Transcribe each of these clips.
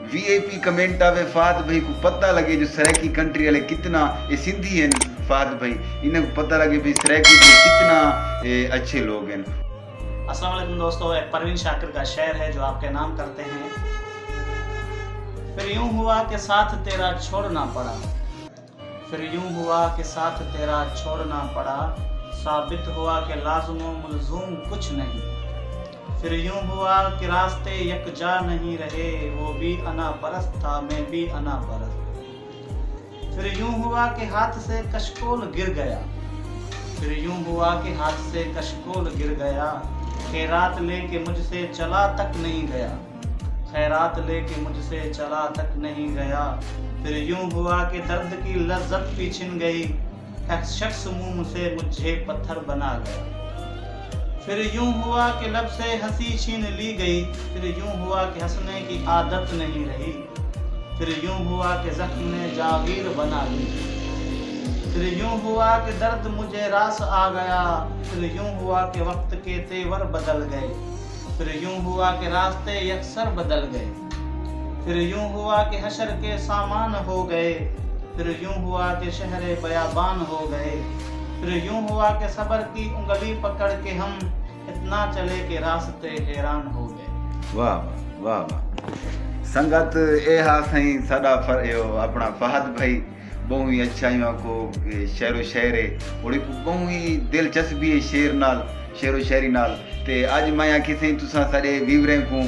VIP comment आवे Fahd भाई को पता लगे जो सराकी कंट्री वाले कितना ये सिंधी हैं फाद भाई, इन्हें को पता लगे भाई सराकी भाई कितना अच्छे लोग हैं। अस्सलाम वालेकुम दोस्तों, एक परवीन शाकिर का शेर है जो आपके नाम करते हैं। फिर यूं हुआ कि साथ तेरा छोड़ना पड़ा, फिर यूं हुआ कि साथ तेरा छोड़ना पड़ा, साबित हुआ कि लाज़िम व मलज़ूम कुछ नहीं। फिर यूं हुआ कि रास्ते यकजा नहीं रहे, वो भी अना परस्त था मैं भी अना परस्त। फिर यूं हुआ कि हाथ से कशकोल गिर गया, फिर यूं हुआ कि हाथ से कशकोल गिर गया, खैरात लेके मुझसे चला तक नहीं गया, खैरात लेके मुझसे चला तक नहीं गया। फिर यूं हुआ कि दर्द की लज्जत भी छिन गई, एक शख्स मुंह से मुझे पत्थर बना गया। फिर यूं हुआ कि लब से हंसी छीन ली गई, फिर यूं हुआ कि हंसने की आदत नहीं रही, फिर यूं हुआ कि जख्म ने जागीर बना ली। फिर यूं हुआ कि दर्द मुझे रास आ गया, फिर यूं हुआ कि वक्त के तेवर बदल गए, फिर यूं हुआ कि रास्ते यकसर बदल गए। फिर यूं हुआ कि हशर के सामान हो गए, फिर यूं हुआ कि शहरे बयाबान हो गए। फिर यूं हुआ कि सबर की उंगली पकड़ के हम इतना चले कि रास्ते हैरान हो गए। वाह वाह वाह संगत ए हा सही साडा अपना फहद भाई बहुत ही अच्छा ही को शेरो शेर है और बहुत ही दिलचस्पी है शेरो शेरी नाल। ते अज मैं आखी सही तुसा सारे व्यूवरें को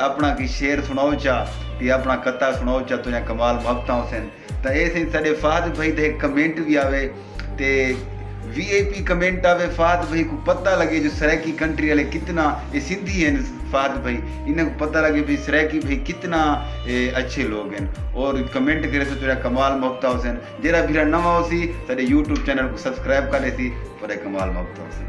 अपना की शेर सुनाओ चा ते अपना कथा सुनाओ चा तुझा कमाल मोहब्बतां हुसैन। तो ये सही साडे फहद भाई दे कमेंट भी आवे ते VIP कमेंट आवे फाद भाई को पता लगे जो सराकी कंट्री वाले कितना ये सिंधी हैं फाद भाई, इन्हें को पता लगे भाई सराकी भाई कितना अच्छे लोग हैं। और कमेंट करे तो तेरा कमाल मोहब्बतां हुसैन। जरा भी नवा हो सी साडे YouTube चैनल को सब्सक्राइब करे सी पर कमाल मोहब्बतां हुसैन।